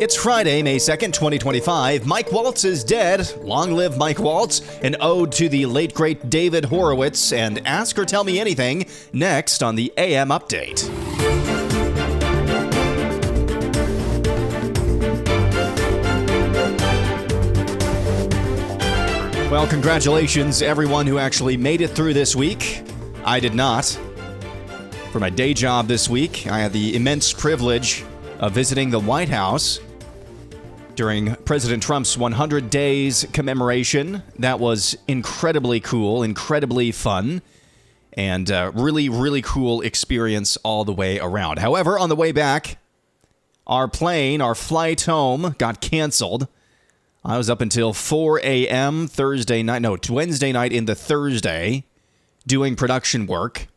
It's Friday, May 2nd, 2025. Mike Waltz is dead. Long live Mike Waltz. An ode to the late, great David Horowitz. And Ask or Tell Me Anything next on the AM Update. Well, congratulations, everyone who actually made it through this week. I did not. For my day job this week, I had the immense privilege of visiting the White House during President Trump's 100 days commemoration. That was incredibly cool, incredibly fun, and really, really cool experience all the way around. However, on the way back, our flight home got canceled. I was up until 4 a.m. Wednesday night into Thursday doing production work.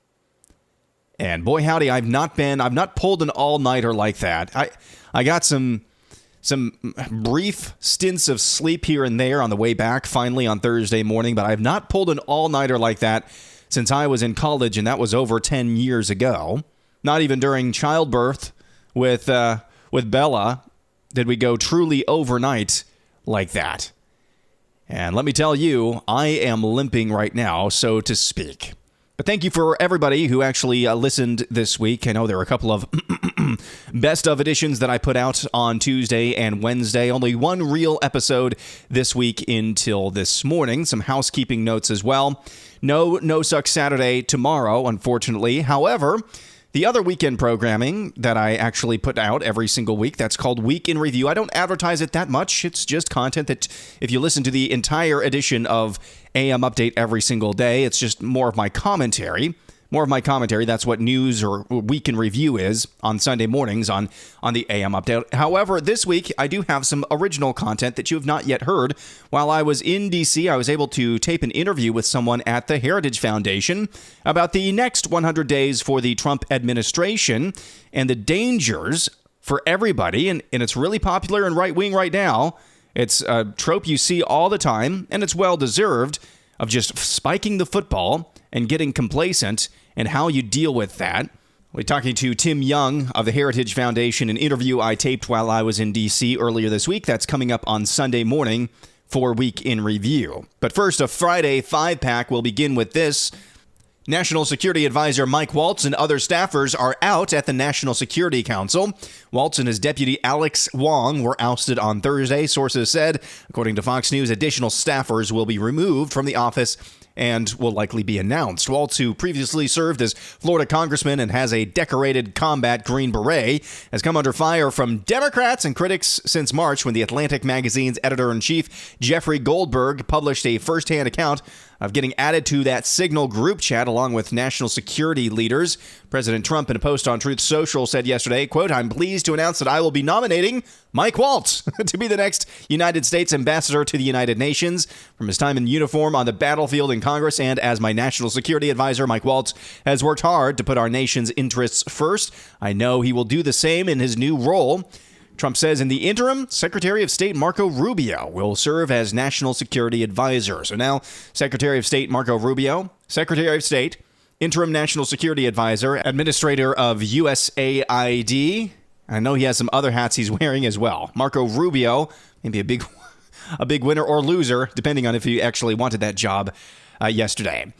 And boy, howdy, I've not pulled an all-nighter like that. I got some brief stints of sleep here and there on the way back, finally on Thursday morning, but I've not pulled an all-nighter like that since I was in college, and that was over 10 years ago. Not even during childbirth with Bella did we go truly overnight like that. And let me tell you, I am limping right now, so to speak. But thank you for everybody who actually listened this week. I know there were a couple of best of editions that I put out on Tuesday and Wednesday. Only one real episode this week until this morning. Some housekeeping notes as well. No Suck Saturday tomorrow, unfortunately. However, the other weekend programming that I actually put out every single week, that's called Week in Review. I don't advertise it that much. It's just content that if you listen to the entire edition of AM Update every single day, it's just more of my commentary. That's what news or Week in Review is on Sunday mornings on the AM Update. However, this week, I do have some original content that you have not yet heard. While I was in D.C., I was able to tape an interview with someone at the Heritage Foundation about the next 100 days for the Trump administration and the dangers for everybody. And it's really popular in right-wing right now. It's a trope you see all the time, and it's well-deserved, of just spiking the football and getting complacent, and how you deal with that. We're talking to Tim Young of the Heritage Foundation, an interview I taped while I was in D.C. earlier this week. That's coming up on Sunday morning for Week in Review. But first, a Friday 5-pack will begin with this. National Security Advisor Mike Waltz and other staffers are out at the National Security Council. Waltz and his deputy Alex Wong were ousted on Thursday, sources said. According to Fox News, additional staffers will be removed from the office and will likely be announced. Waltz, who previously served as Florida congressman and has a decorated combat Green Beret, has come under fire from Democrats and critics since March when the Atlantic magazine's editor-in-chief, Jeffrey Goldberg, published a first-hand account of getting added to that Signal group chat along with national security leaders. President Trump, in a post on Truth Social, said yesterday, quote, "I'm pleased to announce that I will be nominating Mike Waltz to be the next United States ambassador to the United Nations. From his time in uniform on the battlefield in Congress and as my national security advisor, Mike Waltz has worked hard to put our nation's interests first. I know he will do the same in his new role." Trump says in the interim, Secretary of State Marco Rubio will serve as National Security Advisor. So now, Secretary of State Marco Rubio, Secretary of State, Interim National Security Advisor, Administrator of USAID. I know he has some other hats he's wearing as well. Marco Rubio, maybe a big winner or loser, depending on if he actually wanted that job yesterday.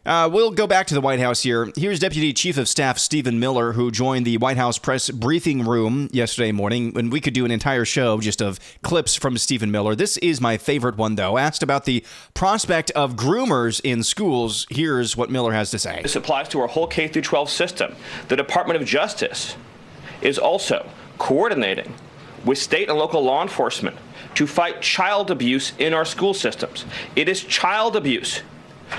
We'll go back to the White House here. Here's Deputy Chief of Staff Stephen Miller, who joined the White House press briefing room yesterday morning, and we could do an entire show just of clips from Stephen Miller. This is my favorite one, though. Asked about the prospect of groomers in schools, here's what Miller has to say. This applies to our whole K-12 system. The Department of Justice is also coordinating with state and local law enforcement to fight child abuse in our school systems. It is child abuse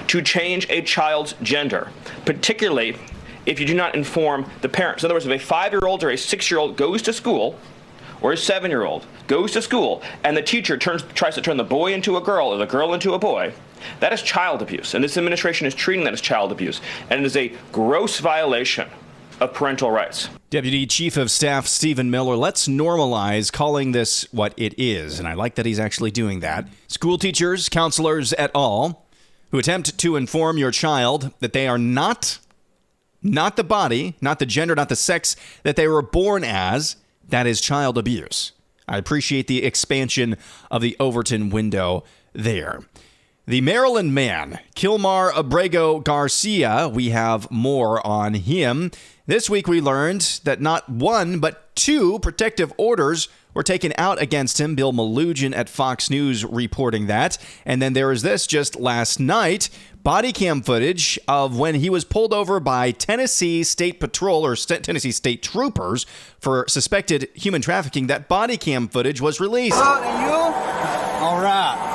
to change a child's gender, particularly if you do not inform the parents. In other words, if a 5-year-old or a 6-year-old goes to school, or a 7-year-old goes to school, and the teacher tries to turn the boy into a girl or the girl into a boy, that is child abuse. And this administration is treating that as child abuse. And it is a gross violation of parental rights. Deputy Chief of Staff Stephen Miller, let's normalize calling this what it is. And I like that he's actually doing that. School teachers, counselors et al., who attempt to inform your child that they are not the body, not the gender, not the sex that they were born as, that is child abuse. I appreciate the expansion of the Overton window there. The Maryland man, Kilmar Abrego Garcia, we have more on him. This week we learned that not one, but two protective orders were taken out against him. Bill Malugin at Fox News reporting that. And then there is this just last night, body cam footage of when he was pulled over by Tennessee State Patrol or Tennessee State Troopers for suspected human trafficking. That body cam footage was released. Good, and you? All right.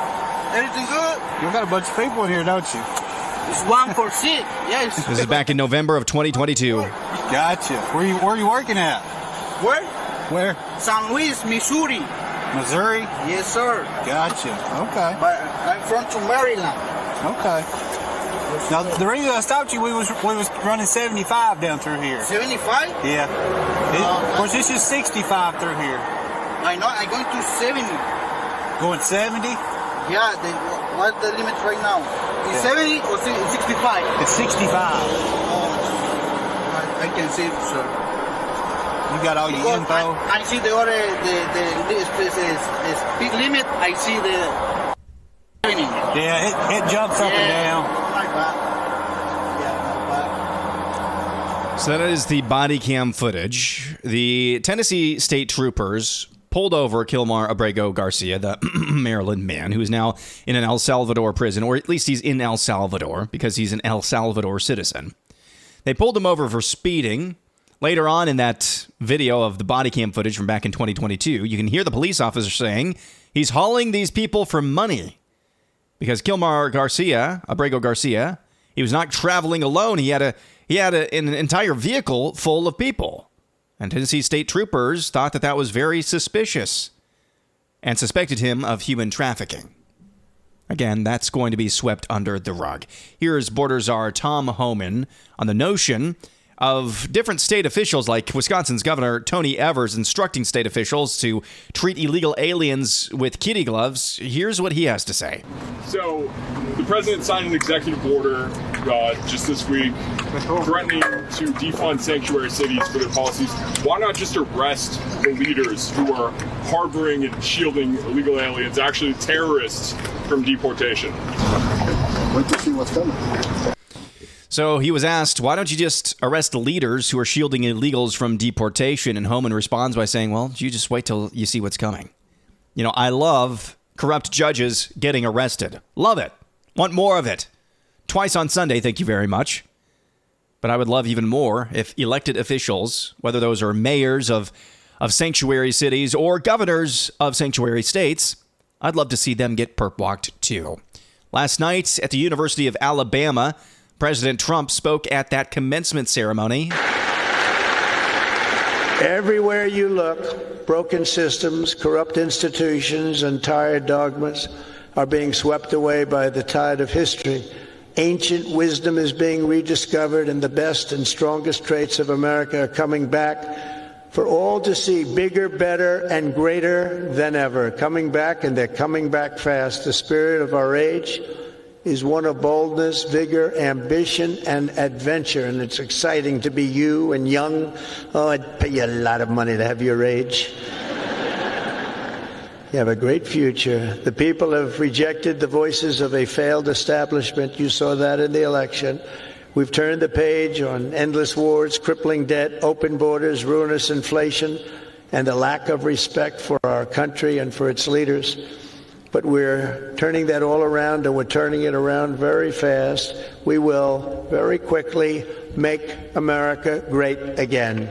Everything good? You got a bunch of people in here, don't you? It's 1 for 6, yes. This is back in November of 2022. Gotcha. Where are you working at? Where? Where? St. Louis, Missouri. Missouri? Yes, sir. Gotcha. Okay. But I'm from Maryland. Okay. Now, the reason I stopped you, we was running 75 down through here. 75? Yeah. Of course, this is 65 through here. I know. I'm going to 70. Going 70? Yeah. What's the limit right now? Is 70 or 65? It's 65. I can see it, sir. You got all your info? I see the other, the speed limit. I see the... Yeah, it jumps up and down. So that is the body cam footage. The Tennessee State Troopers pulled over Kilmar Abrego Garcia, the Maryland man, who is now in an El Salvador prison, or at least he's in El Salvador because he's an El Salvador citizen. They pulled him over for speeding. Later on in that video of the body cam footage from back in 2022, you can hear the police officer saying he's hauling these people for money. Because Kilmar Abrego Garcia, he was not traveling alone. He had an entire vehicle full of people. And Tennessee State Troopers thought that was very suspicious and suspected him of human trafficking. Again, that's going to be swept under the rug. Here's Border Czar Tom Homan on the notion of different state officials, like Wisconsin's Governor Tony Evers, instructing state officials to treat illegal aliens with kitty gloves. Here's what he has to say. So, the president signed an executive order just this week threatening to defund sanctuary cities for their policies. Why not just arrest the leaders who are harboring and shielding illegal aliens, actually terrorists, from deportation? Wait to see what's coming. So he was asked, why don't you just arrest the leaders who are shielding illegals from deportation? And Homan responds by saying, well, you just wait till you see what's coming. You know, I love corrupt judges getting arrested. Love it. Want more of it. Twice on Sunday, thank you very much. But I would love even more if elected officials, whether those are mayors of sanctuary cities or governors of sanctuary states, I'd love to see them get perp-walked too. Last night at the University of Alabama, President Trump spoke at that commencement ceremony. Everywhere you look, broken systems, corrupt institutions, and tired dogmas are being swept away by the tide of history. Ancient wisdom is being rediscovered, and the best and strongest traits of America are coming back for all to see, bigger, better, and greater than ever. Coming back, and they're coming back fast. The spirit of our age is one of boldness, vigor, ambition, and adventure. And it's exciting to be you and young. Oh, I'd pay you a lot of money to have your age. You have a great future. The people have rejected the voices of a failed establishment. You saw that in the election. We've turned the page on endless wars, crippling debt, open borders, ruinous inflation, and a lack of respect for our country and for its leaders. But we're turning that all around, and we're turning it around very fast. We will very quickly make America great again.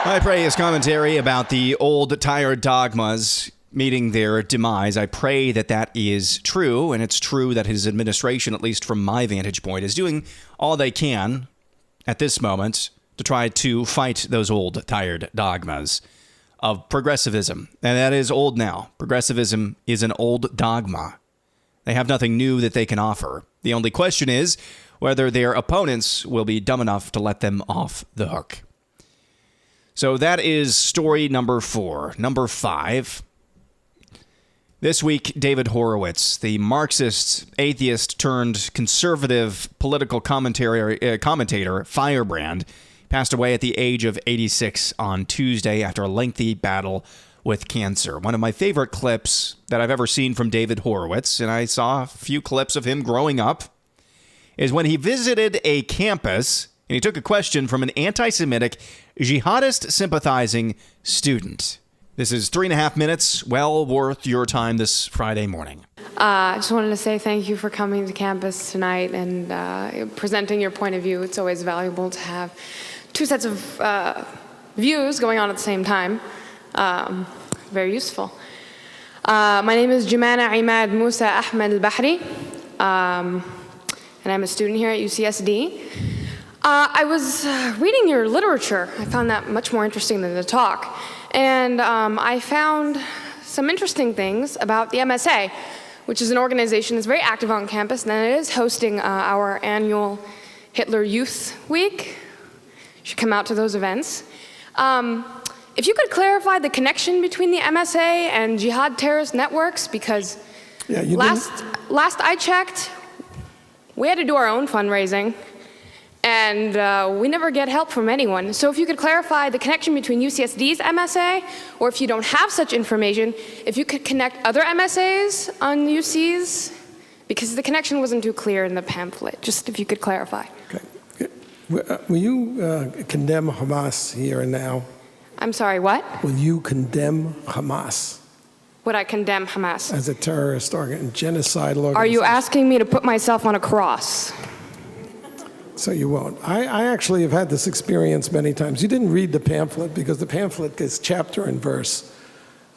I pray his commentary about the old, tired dogmas meeting their demise. I pray that is true, and it's true that his administration, at least from my vantage point, is doing all they can at this moment to try to fight those old, tired dogmas of progressivism. And that is old now. Progressivism is an old dogma. They have nothing new that they can offer. The only question is whether their opponents will be dumb enough to let them off the hook. So that is story number 4. Number 5. This week, David Horowitz, the Marxist, atheist turned conservative political commentator, firebrand, passed away at the age of 86 on Tuesday after a lengthy battle with cancer. One of my favorite clips that I've ever seen from David Horowitz, and I saw a few clips of him growing up, is when he visited a campus and he took a question from an anti-Semitic, jihadist-sympathizing student. This is 3.5 minutes, well worth your time this Friday morning. I just wanted to say thank you for coming to campus tonight and presenting your point of view. It's always valuable to have two sets of views going on at the same time. Very useful. My name is Jumana Imad Musa Ahmed al-Bahri, and I'm a student here at UCSD. I was reading your literature. I found that much more interesting than the talk. And I found some interesting things about the MSA, which is an organization that's very active on campus, and it is hosting our annual Hitler Youth Week. You should come out to those events. If you could clarify the connection between the MSA and jihad terrorist networks, because last I checked, we had to do our own fundraising, and we never get help from anyone. So if you could clarify the connection between UCSD's MSA, or if you don't have such information, if you could connect other MSAs on UC's, because the connection wasn't too clear in the pamphlet. Just if you could clarify. Okay. Will you condemn Hamas here and now? I'm sorry, what? Will you condemn Hamas? Would I condemn Hamas? As a terrorist genocidal organization? Are you asking me to put myself on a cross? So you won't. I actually have had this experience many times. You didn't read the pamphlet because the pamphlet is chapter and verse.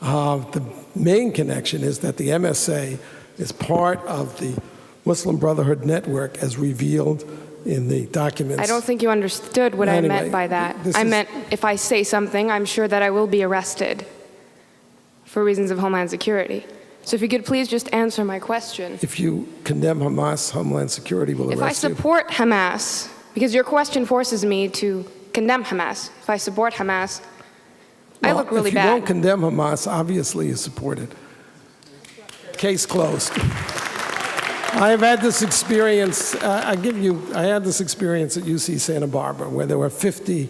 The main connection is that the MSA is part of the Muslim Brotherhood network as revealed in the documents. I don't think you understood what I meant by that. I meant if I say something, I'm sure that I will be arrested for reasons of Homeland Security. So if you could please just answer my question. If you condemn Hamas, Homeland Security will arrest you. If I support Hamas, because your question forces me to condemn Hamas. If I support Hamas, I look really bad. If you don't condemn Hamas, obviously you support it. Case closed. I have had this experience, I had this experience at UC Santa Barbara where there were 50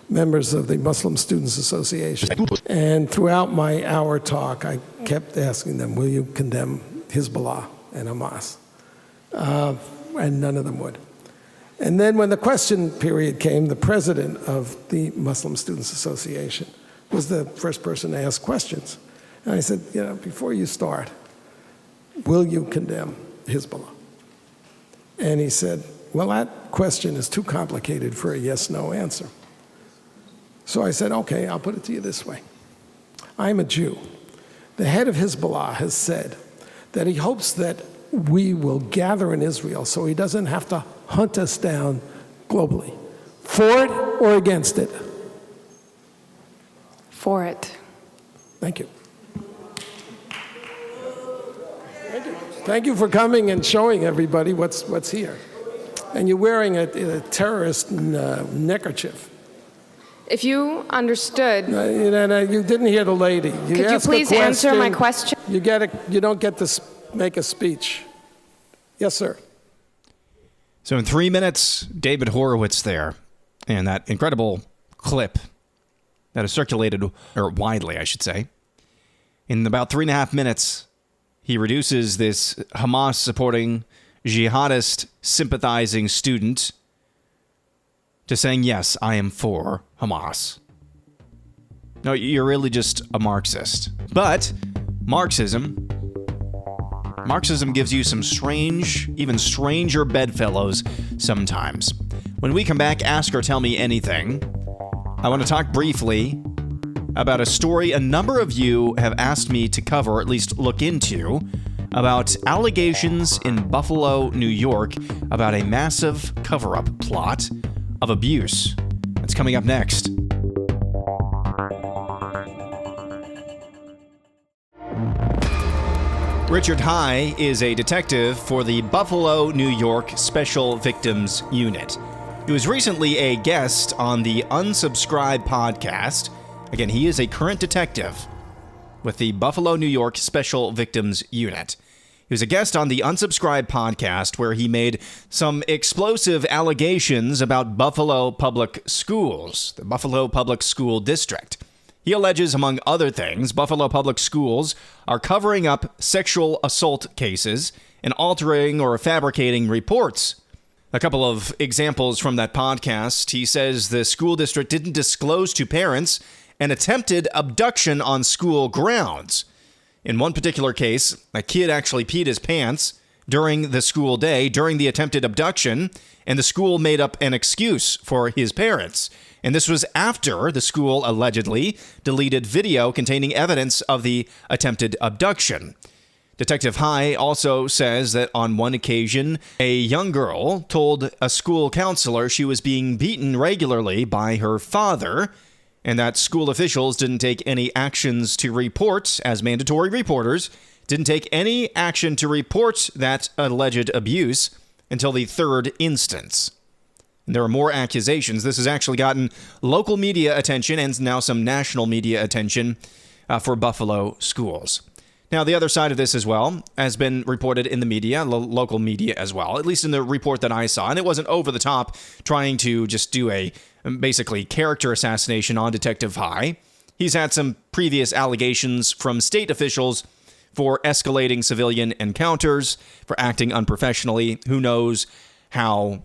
members of the Muslim Students Association. And throughout my hour talk, I kept asking them, will you condemn Hezbollah and Hamas? And none of them would. And then when the question period came, the president of the Muslim Students Association was the first person to ask questions. And I said, before you start, will you condemn Hezbollah? And he said, well, that question is too complicated for a yes-no answer. So I said, okay, I'll put it to you this way. I'm a Jew. The head of Hezbollah has said that he hopes that we will gather in Israel so he doesn't have to hunt us down globally. For it or against it? For it. Thank you. Thank you for coming and showing everybody what's here. And you're wearing a terrorist neckerchief. If you understood... you didn't hear the lady. Could you please answer my question? You don't get to make a speech. Yes, sir. So in 3 minutes, David Horowitz there, and that incredible clip that is circulated, or widely, I should say. In about 3.5 minutes, he reduces this Hamas-supporting, jihadist-sympathizing student to saying, yes, I am for Hamas. No, you're really just a Marxist. But Marxism gives you some strange, even stranger bedfellows sometimes. When we come back, Ask or Tell Me Anything, I want to talk briefly about a story a number of you have asked me to cover, or at least look into, about allegations in Buffalo, New York, about a massive cover-up plot of abuse. That's coming up next. Richard High is a detective for the Buffalo, New York Special Victims Unit. He was recently a guest on the Unsubscribe podcast. Again, he is a current detective with the Buffalo, New York Special Victims Unit. He was a guest on the Unsubscribe podcast where he made some explosive allegations about Buffalo Public Schools, the Buffalo Public School District. He alleges, among other things, Buffalo Public Schools are covering up sexual assault cases and altering or fabricating reports. A couple of examples from that podcast. He says the school district didn't disclose to parents an attempted abduction on school grounds. In one particular case, a kid actually peed his pants during the school day, during the attempted abduction, and the school made up an excuse for his parents. And this was after the school allegedly deleted video containing evidence of the attempted abduction. Detective High also says that on one occasion, a young girl told a school counselor she was being beaten regularly by her father, and that school officials didn't take any actions to report, as mandatory reporters, didn't take any action to report that alleged abuse until the third instance. And there are more accusations. This has actually gotten local media attention and now some national media attention for Buffalo schools. Now, the other side of this as well has been reported in the media, local media as well, at least in the report that I saw. And it wasn't over the top trying to just do a basically character assassination on Detective High. He's had some previous allegations from state officials for escalating civilian encounters, for acting unprofessionally. Who knows how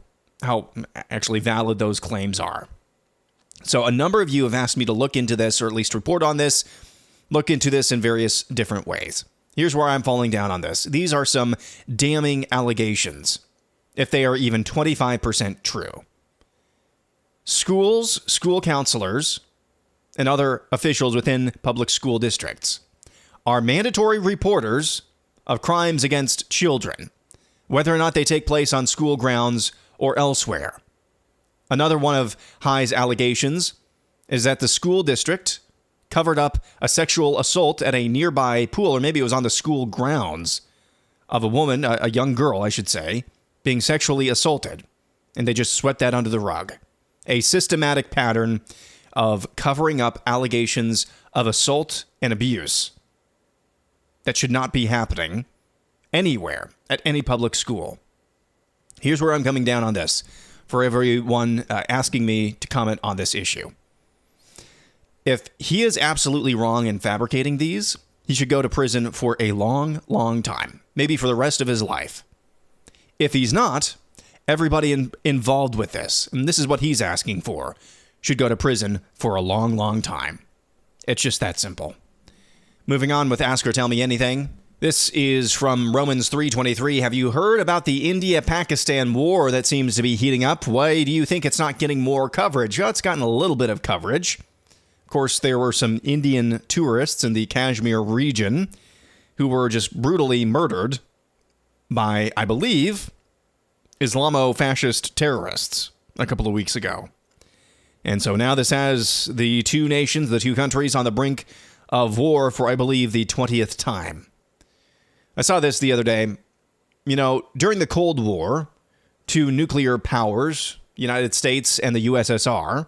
actually valid those claims are. So a number of you have asked me to look into this, or at least report on this, look into this in various different ways. Here's where I'm falling down on this. These are some damning allegations, if they are even 25% true. Schools, school counselors, and other officials within public school districts are mandatory reporters of crimes against children, whether or not they take place on school grounds or elsewhere. Another one of High's allegations is that the school district covered up a sexual assault at a nearby pool, or maybe it was on the school grounds, of a woman, a young girl, I should say, being sexually assaulted, and they just swept that under the rug. A systematic pattern of covering up allegations of assault and abuse that should not be happening anywhere at any public school. Here's where I'm coming down on this for everyone asking me to comment on this issue. If he is absolutely wrong in fabricating these, he should go to prison for a long, long time, maybe for the rest of his life. If he's not, everybody involved with this, and this is what he's asking for, should go to prison for a long, long time. It's just that simple. Moving on with Ask or Tell Me Anything. This is from Romans 3:23. Have you heard about the India-Pakistan war that seems to be heating up? Why do you think it's not getting more coverage? Well, it's gotten a little bit of coverage. Of course, there were some Indian tourists in the Kashmir region who were just brutally murdered by, I believe, Islamo-fascist terrorists a couple of weeks ago. And so now this has the two nations, the two countries on the brink of war for, I believe, the 20th time. I saw this the other day. You know, during the Cold War, two nuclear powers, United States and the USSR,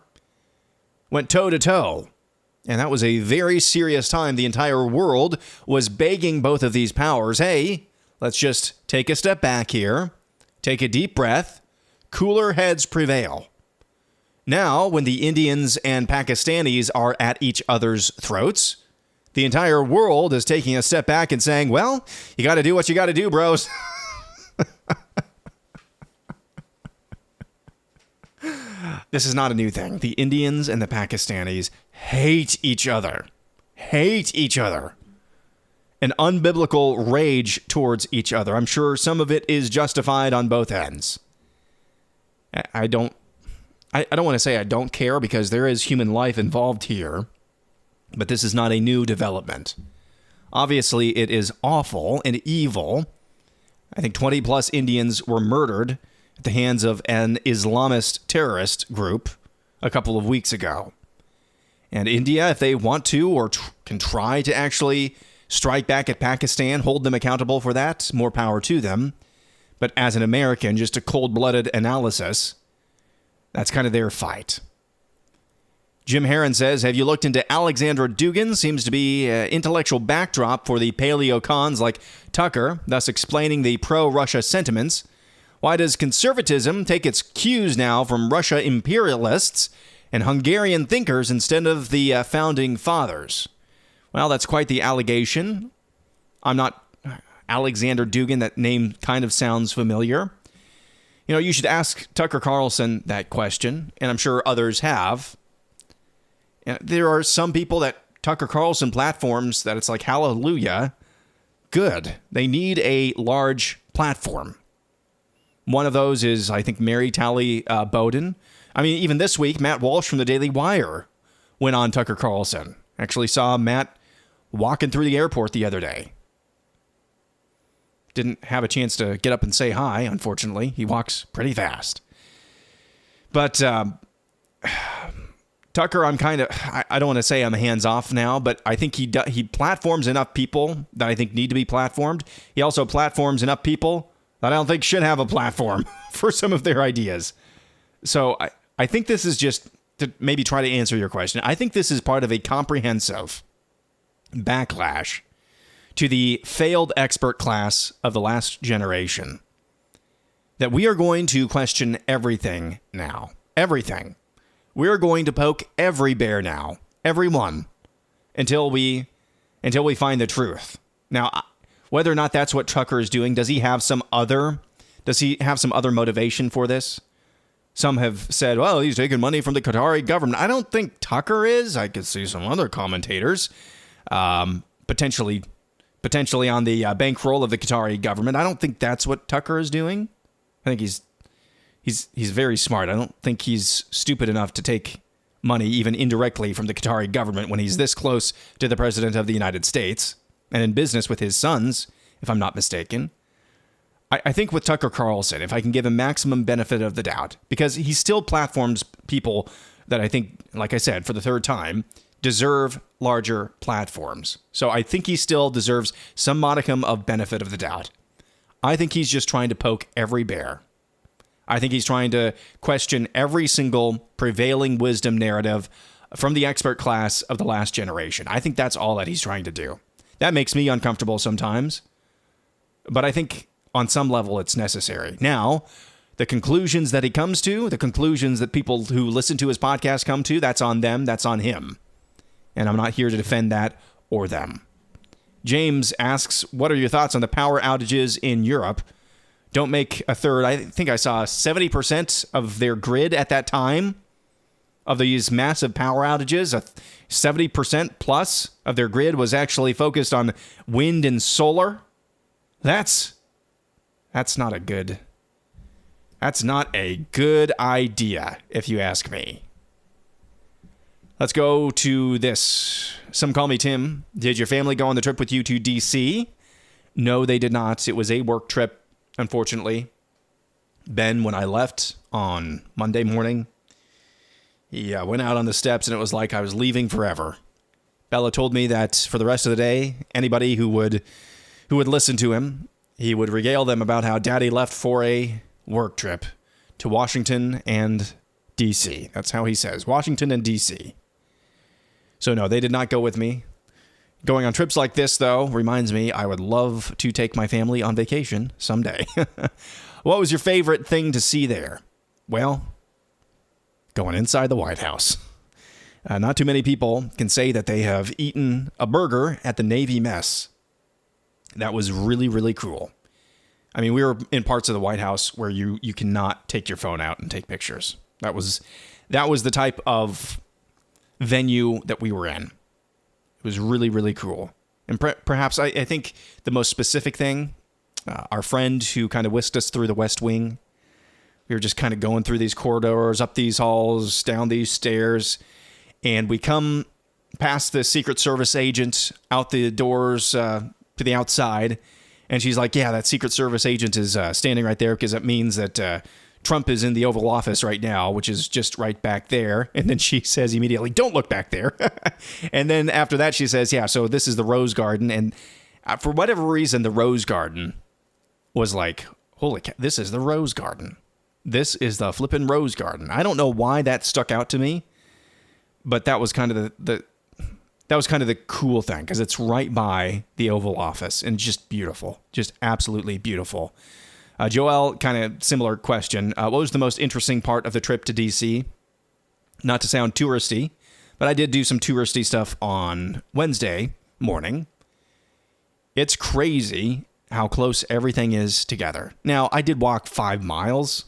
went toe-to-toe. And that was a very serious time. The entire world was begging both of these powers, hey, let's just take a step back here, take a deep breath, cooler heads prevail. Now, when the Indians and Pakistanis are at each other's throats, the entire world is taking a step back and saying, well, you got to do what you got to do, bros. This is not a new thing. The Indians and the Pakistanis hate each other. Hate each other. An unbiblical rage towards each other. I'm sure some of it is justified on both ends. I don't want to say I don't care, because there is human life involved here. But this is not a new development. Obviously, it is awful and evil. I think 20 plus Indians were murdered at the hands of an Islamist terrorist group a couple of weeks ago. And India, if they want to or can try to actually strike back at Pakistan, hold them accountable for that, more power to them. But as an American, just a cold-blooded analysis, that's kind of their fight. Jim Heron says, have you looked into Alexandra Dugan? Seems to be an intellectual backdrop for the paleo-cons like Tucker, thus explaining the pro-Russia sentiments. Why does conservatism take its cues now from Russia imperialists and Hungarian thinkers instead of the founding fathers. Well, that's quite the allegation. I'm not Alexander Dugin. That name kind of sounds familiar. You should ask Tucker Carlson that question, and I'm sure others have. There are some people that Tucker Carlson platforms that it's like, hallelujah, good. They need a large platform. One of those is, I think, Mary Talley Bowden. I mean, even this week, Matt Walsh from the Daily Wire went on Tucker Carlson. Actually saw Matt walking through the airport the other day. Didn't have a chance to get up and say hi, unfortunately. He walks pretty fast. But Tucker, I'm kind of, I don't want to say I'm hands off now, but I think he platforms enough people that I think need to be platformed. He also platforms enough people that I don't think should have a platform for some of their ideas. So I think this is just to maybe try to answer your question. I think this is part of a comprehensive backlash to the failed expert class of the last generation. That we are going to question everything now. Everything. We're going to poke every bear now. Every one. Until we find the truth. Now, whether or not that's what Tucker is doing, does he have some other motivation for this? Some have said, well, he's taking money from the Qatari government. I don't think Tucker is. I could see some other commentators potentially on the bankroll of the Qatari government. I don't think that's what Tucker is doing. I think he's very smart. I don't think he's stupid enough to take money even indirectly from the Qatari government when he's this close to the president of the United States and in business with his sons, if I'm not mistaken. I think with Tucker Carlson, if I can give him maximum benefit of the doubt, because he still platforms people that I think, like I said, for the third time, deserve larger platforms. So I think he still deserves some modicum of benefit of the doubt. I think he's just trying to poke every bear. I think he's trying to question every single prevailing wisdom narrative from the expert class of the last generation. I think that's all that he's trying to do. That makes me uncomfortable sometimes, but I think on some level it's necessary. Now, the conclusions that he comes to, the conclusions that people who listen to his podcast come to, that's on them, that's on him. And I'm not here to defend that or them. James asks, what are your thoughts on the power outages in Europe? Don't make a third. I think I saw 70% of their grid at that time of these massive power outages. 70% plus of their grid was actually focused on wind and solar. That's not a good idea, if you ask me. Let's go to this. Some call me Tim. Did your family go on the trip with you to D.C.? No, they did not. It was a work trip, unfortunately. Ben, when I left on Monday morning, he went out on the steps, and it was like I was leaving forever. Bella told me that for the rest of the day, anybody who would listen to him, he would regale them about how Daddy left for a work trip to Washington and D.C. That's how he says, Washington and D.C. So no, they did not go with me. Going on trips like this, though, reminds me I would love to take my family on vacation someday. What was your favorite thing to see there? Well, going inside the White House. Not too many people can say that they have eaten a burger at the Navy mess. That was really, really cool. I mean, we were in parts of the White House where you cannot take your phone out and take pictures. That was the type of venue that we were in. It was really, really cool. And perhaps I think the most specific thing, our friend who kind of whisked us through the West Wing, we were just kind of going through these corridors, up these halls, down these stairs, and we come past the Secret Service agent out the doors to the outside, and she's like, yeah, that Secret Service agent is standing right there because it means that Trump is in the Oval Office right now, which is just right back there. And then she says immediately, don't look back there. And then after that, she says, yeah, so this is the Rose Garden. And for whatever reason, the Rose Garden was like, holy cow, this is the Rose Garden. This is the flippin' Rose Garden. I don't know why that stuck out to me, but that was kind of the cool thing because it's right by the Oval Office and just beautiful, just absolutely beautiful. Joel, kind of similar question. What was the most interesting part of the trip to D.C.? Not to sound touristy, but I did do some touristy stuff on Wednesday morning. It's crazy how close everything is together. Now, I did walk 5 miles,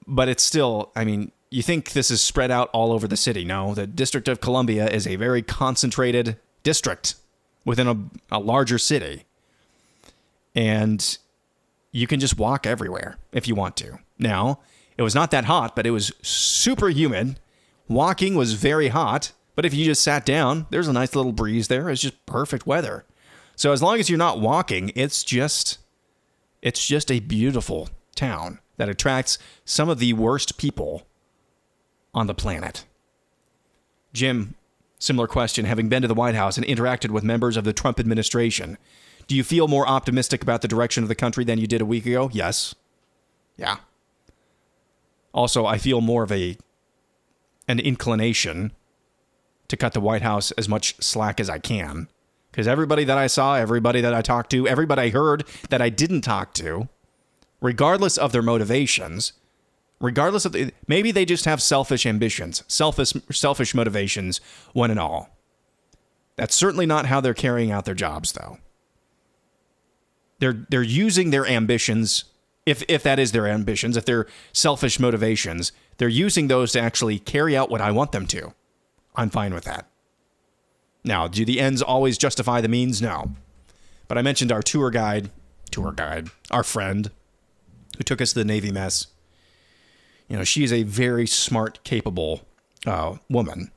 but it's still, I mean, you think this is spread out all over the city. No, the District of Columbia is a very concentrated district within a larger city. And you can just walk everywhere if you want to. Now, it was not that hot, but it was super humid. Walking was very hot, but if you just sat down, there's a nice little breeze there. It's just perfect weather. So as long as you're not walking, it's just a beautiful town that attracts some of the worst people on the planet. Jim, similar question. Having been to the White House and interacted with members of the Trump administration, do you feel more optimistic about the direction of the country than you did a week ago? Yes. Yeah. Also, I feel more of an inclination to cut the White House as much slack as I can. Because everybody that I saw, everybody that I talked to, everybody I heard that I didn't talk to, regardless of their motivations, regardless of maybe they just have selfish ambitions, selfish motivations, one and all. That's certainly not how they're carrying out their jobs, though. They're using their ambitions. If that is their ambitions, if they're selfish motivations, they're using those to actually carry out what I want them to. I'm fine with that. Now, do the ends always justify the means? No. But I mentioned our tour guide, our friend who took us to the Navy mess. You know, she's a very smart, capable woman.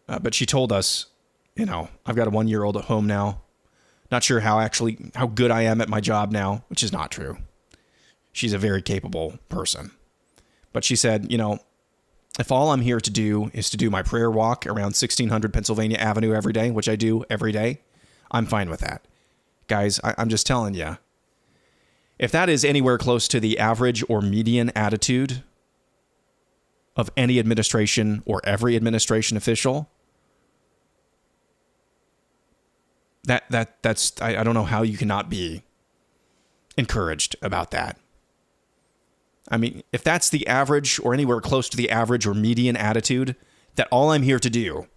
But she told us, you know, I've got a 1-year-old at home now. Not sure how good I am at my job now, which is not true. She's a very capable person. But she said, you know, if all I'm here to do is to do my prayer walk around 1600 Pennsylvania Avenue every day, which I do every day, I'm fine with that. Guys, I'm just telling you, if that is anywhere close to the average or median attitude of any administration or every administration official, that's I don't know how you cannot be encouraged about that. I mean, if that's the average or anywhere close to the average or median attitude, that all I'm here to do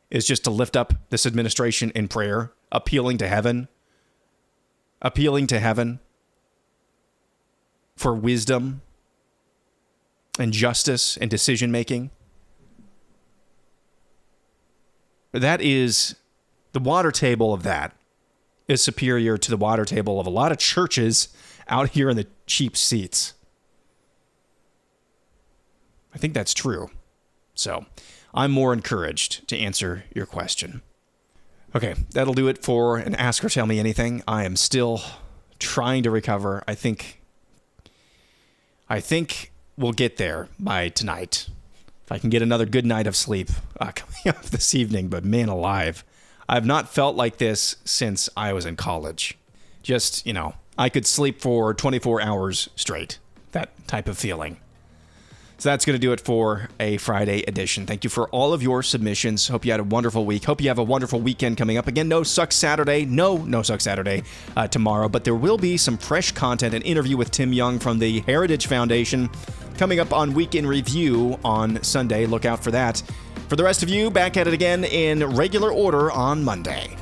is just to lift up this administration in prayer, appealing to heaven for wisdom and justice and decision making. That is, the water table of that is superior to the water table of a lot of churches out here in the cheap seats. I think that's true. So I'm more encouraged to answer your question. Okay, that'll do it for an Ask or Tell Me Anything. I am still trying to recover. I think we'll get there by tonight. If I can get another good night of sleep coming up this evening, but man alive, I've not felt like this since I was in college. Just, you know, I could sleep for 24 hours straight. That type of feeling. So that's going to do it for a Friday edition. Thank you for all of your submissions. Hope you had a wonderful week. Hope you have a wonderful weekend coming up. Again, no Suck Saturday tomorrow, but there will be some fresh content, an interview with Tim Young from the Heritage Foundation coming up on Week in Review on Sunday. Look out for that. For the rest of you, back at it again in regular order on Monday.